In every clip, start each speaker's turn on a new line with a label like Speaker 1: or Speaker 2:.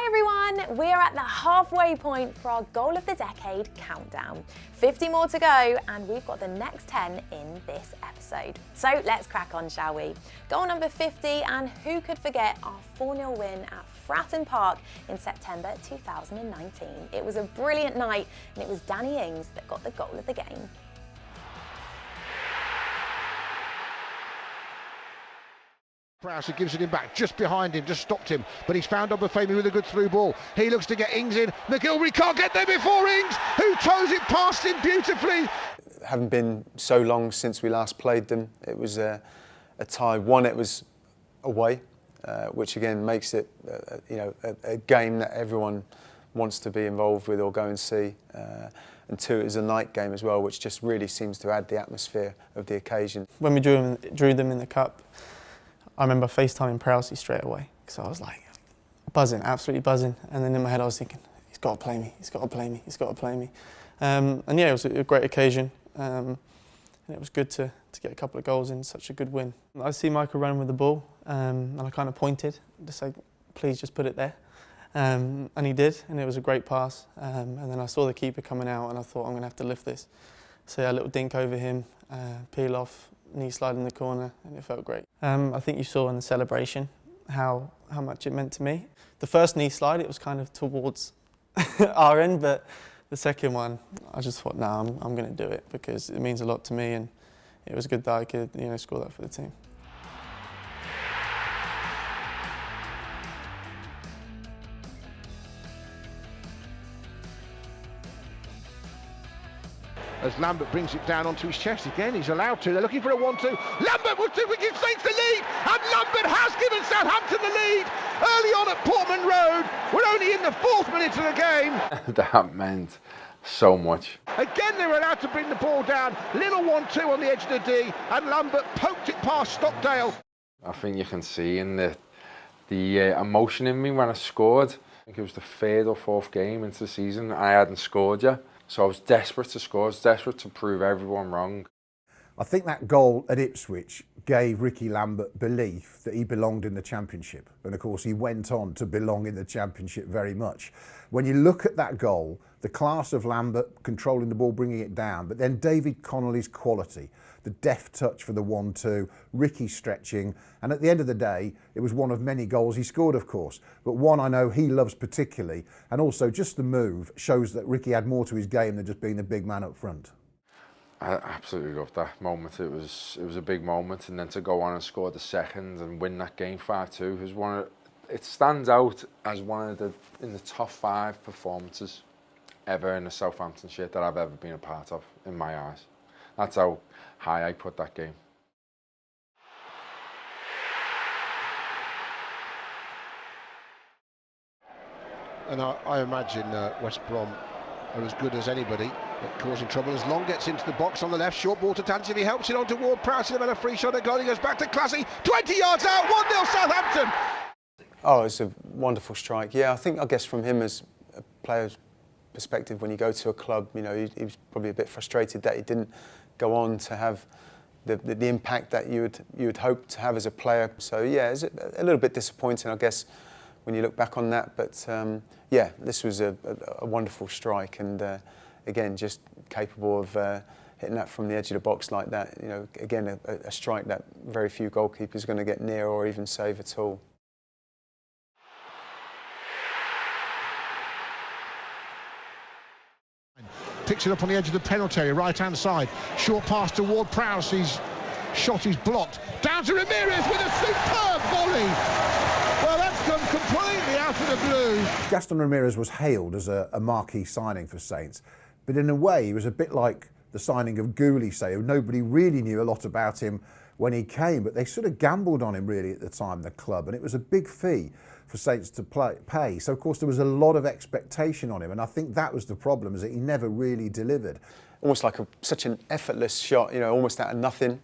Speaker 1: everyone, we're at the halfway point for our goal of the decade countdown. 50 more to go and we've got the next 10 in this episode. So let's crack on, shall we? Goal number 50, and who could forget our 4-0 win at Fratton Park in September 2019. It was a brilliant night and it was Danny Ings that got the goal of the game.
Speaker 2: Prowse gives it him back, just behind him, just stopped him, but he's found Obafemi with a good through ball. He looks to get Ings in. McGilvery can't get there before Ings, who throws it past him beautifully.
Speaker 3: Haven't been so long since we last played them. It was a tie. One, it was away, which again makes it a game that everyone wants to be involved with or go and see. And two, it was a night game as well, which just really seems to add the atmosphere of the occasion.
Speaker 4: When we drew them in the cup, I remember FaceTiming Prowse straight away, because I was like buzzing, absolutely buzzing. And then in my head I was thinking, he's got to play me, he's got to play me, he's got to play me. And yeah, it was a great occasion. And it was good to get a couple of goals in such a good win. I see Michael running with the ball, and I kind of pointed to say, please just put it there. And he did, and it was a great pass. And then I saw the keeper coming out and I thought, I'm going to have to lift this. So yeah, a little dink over him, peel off, knee slide in the corner, and it felt great. I think you saw in the celebration how much it meant to me. The first knee slide, it was kind of towards our end, but the second one, I just thought, no, I'm going to do it because it means a lot to me, and it was good that I could, score that for the team.
Speaker 2: As Lambert brings it down onto his chest again, he's allowed to. They're looking for a 1-2. Lambert will give Saints the lead, and Lambert has given Southampton the lead early on at Portman Road. We're only in the 4th minute of the game.
Speaker 5: That meant so much.
Speaker 2: Again, they were allowed to bring the ball down. Little 1-2 on the edge of the D, and Lambert poked it past Stockdale.
Speaker 5: I think you can see in the emotion in me when I scored. I think it was the 3rd or 4th game into the season. I hadn't scored yet. So I was desperate to score, I was desperate to prove everyone wrong.
Speaker 6: I think that goal at Ipswich gave Ricky Lambert belief that he belonged in the Championship. And of course he went on to belong in the Championship very much. When you look at that goal, the class of Lambert controlling the ball, bringing it down, but then David Connolly's quality, the deft touch for the 1-2, Ricky stretching, and at the end of the day, it was one of many goals he scored, of course, but one I know he loves particularly, and also just the move shows that Ricky had more to his game than just being the big man up front.
Speaker 5: I absolutely loved that moment. It was a big moment, and then to go on and score the second and win that game 5-2 was it stands out as one of in the top 5 performances ever in a Southampton shirt that I've ever been a part of, in my eyes. That's how high I put that game.
Speaker 2: And I imagine West Brom are as good as anybody at causing trouble. As Long gets into the box on the left, short ball to Tansi, he helps it on toward Prowse, and a free shot at goal, he goes back to Classy, 20 yards out, 1-0 Southampton!
Speaker 3: Oh, it's a wonderful strike. Yeah, I guess from him as a player's perspective, when you go to a club, he was probably a bit frustrated that he didn't go on to have the impact that you would hope to have as a player. So yeah, it's a little bit disappointing, I guess, when you look back on that. But yeah, this was a wonderful strike, and again, just capable of hitting that from the edge of the box like that. Again, a strike that very few goalkeepers are going to get near or even save at all.
Speaker 2: Picks it up on the edge of the penalty area, right-hand side. Short pass toward Prowse, his shot is blocked. Down to Ramirez with a superb volley. Well, that's come completely out of the blue.
Speaker 6: Gaston Ramirez was hailed as a marquee signing for Saints, but in a way he was a bit like the signing of Gooley, say, who nobody really knew a lot about him when he came, but they sort of gambled on him really at the time, the club, and it was a big fee for Saints to pay. So of course there was a lot of expectation on him, and I think that was the problem, is that he never really delivered.
Speaker 3: Almost like such an effortless shot, almost out of nothing.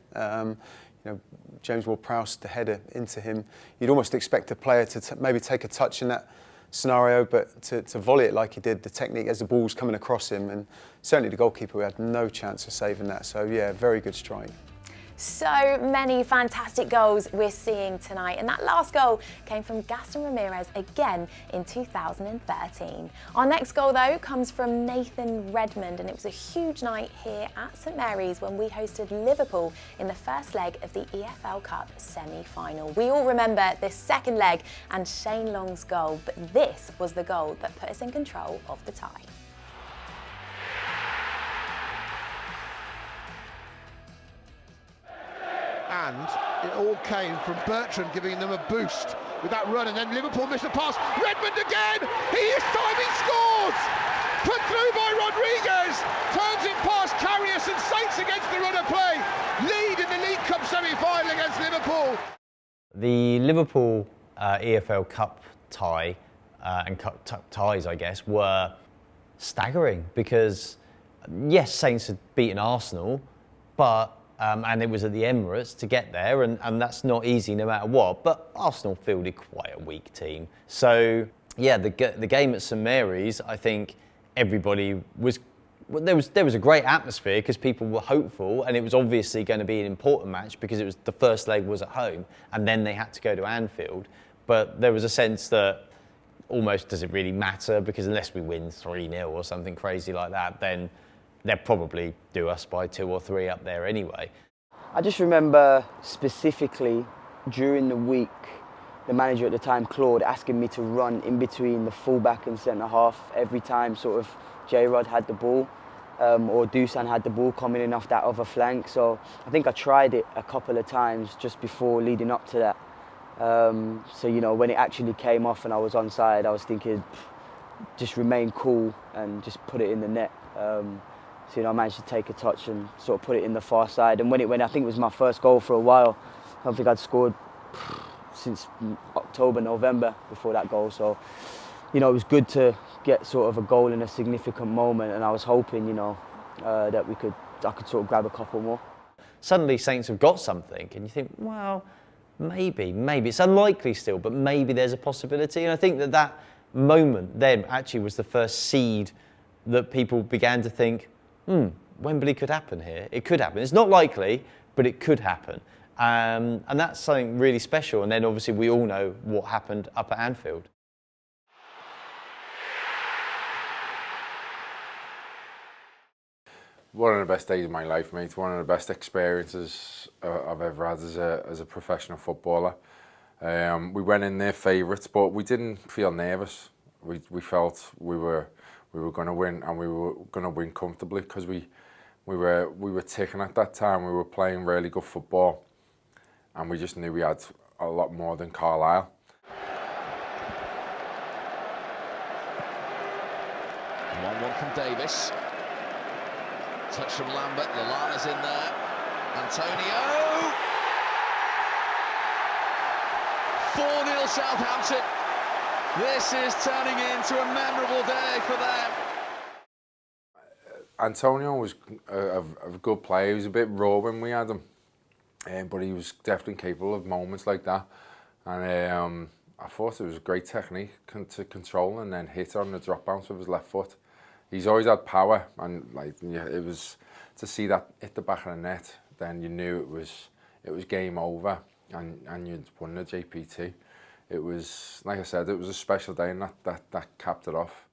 Speaker 3: James Ward-Prowse, the header into him. You'd almost expect a player to maybe take a touch in that scenario, but to volley it like he did, the technique as the ball's coming across him, and certainly the goalkeeper had no chance of saving that. So yeah, very good strike.
Speaker 1: So many fantastic goals we're seeing tonight, and that last goal came from Gaston Ramirez again in 2013. Our next goal though comes from Nathan Redmond, and it was a huge night here at St Mary's when we hosted Liverpool in the first leg of the EFL Cup semi-final. We all remember this second leg and Shane Long's goal, but this was the goal that put us in control of the tie.
Speaker 2: And it all came from Bertrand giving them a boost with that run, and then Liverpool missed a pass. Redmond again! This time he scores! Put through by Rodriguez, turns it past Karius and Saints against the run of play. Lead in the League Cup semi-final against Liverpool.
Speaker 7: The Liverpool EFL Cup tie and Cup ties, I guess, were staggering because, yes, Saints had beaten Arsenal, but and it was at the Emirates to get there, and that's not easy no matter what. But Arsenal fielded quite a weak team. So, yeah, the game at St Mary's, I think everybody was... There was a great atmosphere because people were hopeful, and it was obviously going to be an important match because it was the first leg was at home, and then they had to go to Anfield. But there was a sense that almost does it really matter, because unless we win 3-0 or something crazy like that, then they'll probably do us by 2 or 3 up there anyway.
Speaker 8: I just remember specifically during the week, the manager at the time, Claude, asking me to run in between the fullback and centre half every time sort of J-Rod had the ball or Dusan had the ball coming in off that other flank. So I think I tried it a couple of times just before leading up to that. So, you know, when it actually came off and I was onside, I was thinking, just remain cool and just put it in the net. So, you know, I managed to take a touch and sort of put it in the far side. And when it went, I think it was my first goal for a while. I don't think I'd scored since October, November before that goal. So, you know, it was good to get sort of a goal in a significant moment. And I was hoping, you know, that I could sort of grab a couple more.
Speaker 7: Suddenly Saints have got something, and you think, well, maybe. It's unlikely still, but maybe there's a possibility. And I think that moment then actually was the first seed that people began to think, Wembley could happen here. It could happen. It's not likely, but it could happen. And that's something really special. And then obviously we all know what happened up at Anfield.
Speaker 5: One of the best days of my life, mate. One of the best experiences I've ever had as a professional footballer. We went in there favourites, but we didn't feel nervous. We felt we were going to win, and we were going to win comfortably because we were ticking at that time. We were playing really good football, and we just knew we had a lot more than Carlisle.
Speaker 9: One from Davis. Touch from Lambert. Lallana's in there. Antonio. 4-0 Southampton. This is turning into a memorable day for them.
Speaker 5: Antonio was a good player. He was a bit raw when we had him, but he was definitely capable of moments like that. And I thought it was a great technique to control and then hit on the drop bounce with his left foot. He's always had power, and like, yeah, it was to see that hit the back of the net. Then you knew it was game over, and you'd won the JPT. It was, like I said, it was a special day, and that capped it off.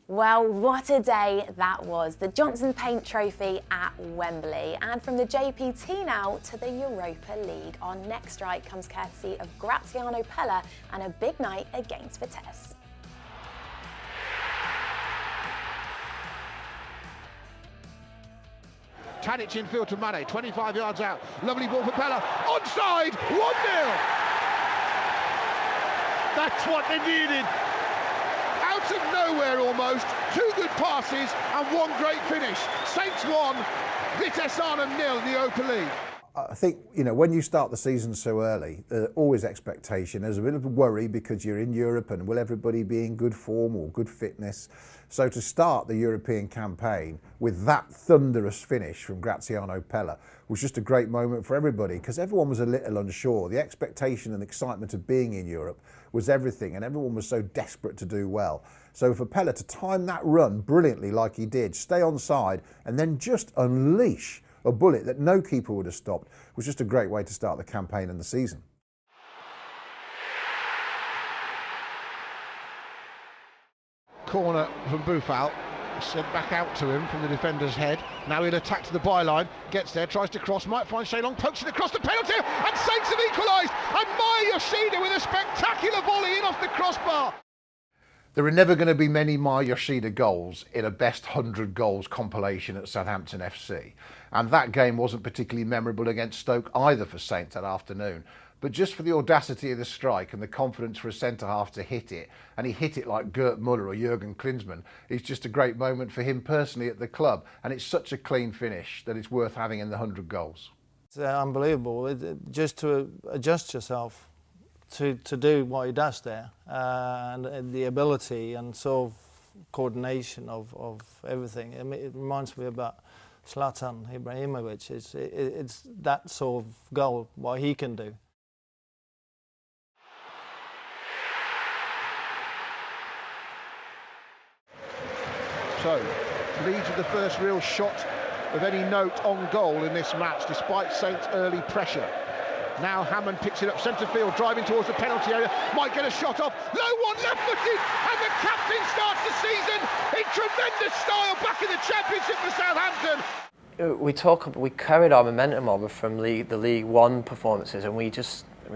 Speaker 1: Well, what a day that was. The Johnson Paint Trophy at Wembley. And from the JPT now to the Europa League. Our next strike comes courtesy of GRAZIANO PELLE and a big night against Vitesse.
Speaker 2: Tadic infield to Mane, 25 yards out. Lovely ball for Pelle. Onside, 1-0. That's what they needed. Out of nowhere almost. 2 good passes and 1 great finish. Saints 1, Vitesse Arnhem 0 in the Europa League.
Speaker 6: I think, you know, when you start the season so early, always expectation. There's a bit of a worry because you're in Europe and will everybody be in good form or good fitness? So to start the European campaign with that thunderous finish from Graziano Pelle was just a great moment for everybody because everyone was a little unsure. The expectation and excitement of being in Europe was everything and everyone was so desperate to do well. So for Pelle to time that run brilliantly like he did, stay on side and then just unleash a bullet that no keeper would have stopped was just a great way to start the campaign and the season.
Speaker 2: Corner from Buffal, sent back out to him from the defender's head. Now he'll attack to the byline, gets there, tries to cross, might find Shea Long, pokes it across the penalty, and Saints have equalised, and YOSHIDA with a spectacular volley in off the crossbar. There are never going to be many YOSHIDA goals in a best 100 goals compilation at Southampton FC. And that game wasn't particularly memorable against Stoke either for Saints that afternoon. But just for the audacity of the strike and the confidence for a centre-half to hit it, and he hit it like Gerd Muller or Jurgen Klinsmann, it's just a great moment for him personally at the club. And it's such a clean finish that it's worth having in the 100 goals.
Speaker 10: It's unbelievable, just to adjust yourself to do what he does there, and the ability and sort of coordination of everything. I mean, it reminds me about Zlatan Ibrahimovic. It's that sort of goal, what he can do.
Speaker 2: So, Leeds with the first real shot of any note on goal in this match, despite Saints' early pressure. Now Hammond picks it up centre field, driving towards the penalty area, might get a shot off, low one, left-footed, and the captain starts the season in tremendous style back in the Championship for Southampton.
Speaker 11: We carried our momentum over from the League One performances, and we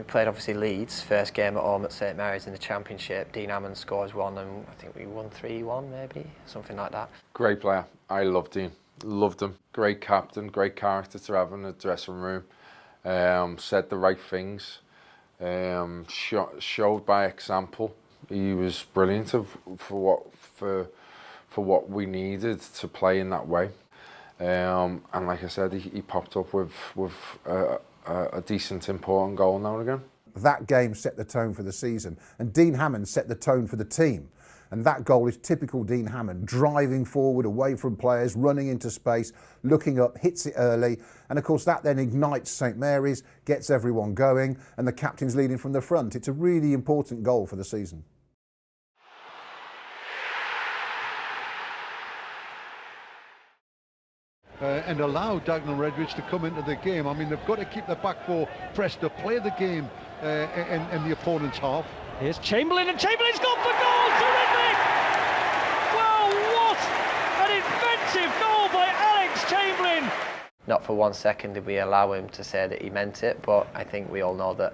Speaker 11: played obviously Leeds, first game at home at St Mary's in the Championship. Dean Hammond scores one, and I think we won 3-1 maybe, something like that.
Speaker 5: Great player. I love Dean. Loved him. Great captain, great character to have in the dressing room. Said the right things, showed by example. He was brilliant for what we needed to play in that way. And like I said, he popped up with a decent, important goal now and again.
Speaker 6: That game set the tone for the season, and Dean Hammond set the tone for the team. And that goal is typical Dean Hammond, driving forward away from players, running into space, looking up, hits it early. And of course that then ignites St Mary's, gets everyone going, and the captain's leading from the front. It's a really important goal for the season.
Speaker 12: And allow Dagenham Redbridge to come into the game. I mean, they've got to keep the back four pressed to play the game in the opponent's half.
Speaker 13: Here's Chamberlain, and Chamberlain's gone for goal! Terrific! Well, what an inventive goal by Alex Chamberlain!
Speaker 11: Not for 1 second did we allow him to say that he meant it, but I think we all know that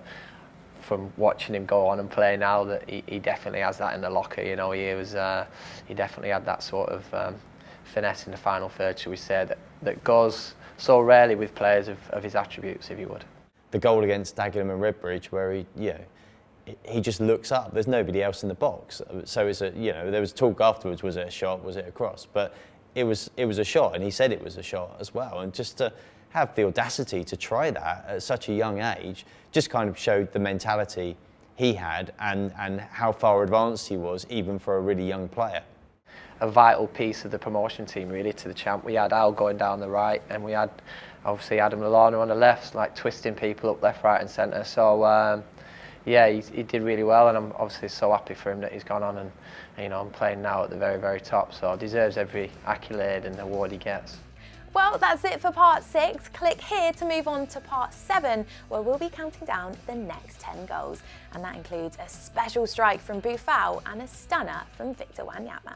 Speaker 11: from watching him go on and play now that he definitely has that in the locker. You know, he definitely had that sort of finesse in the final third, shall we say, that goes so rarely with players of his attributes, if you would.
Speaker 7: The goal against Dagenham and Redbridge, where he just looks up. There's nobody else in the box, so it's there was talk afterwards. Was it a shot? Was it a cross? But it was a shot, and he said it was a shot as well. And just to have the audacity to try that at such a young age just kind of showed the mentality he had and how far advanced he was, even for a really young player.
Speaker 11: A vital piece of the promotion team really to the champ. We had Al going down the right, and we had obviously Adam Lallana on the left, like twisting people up left, right and centre. So yeah, he did really well, and I'm obviously so happy for him that he's gone on and I'm playing now at the very, very top, so deserves every accolade and award he gets.
Speaker 1: Well, that's it for part 6. Click here to move on to part 7, where we'll be counting down the next 10 goals. And that includes a special strike from Buffal and a stunner from Victor Wanyama.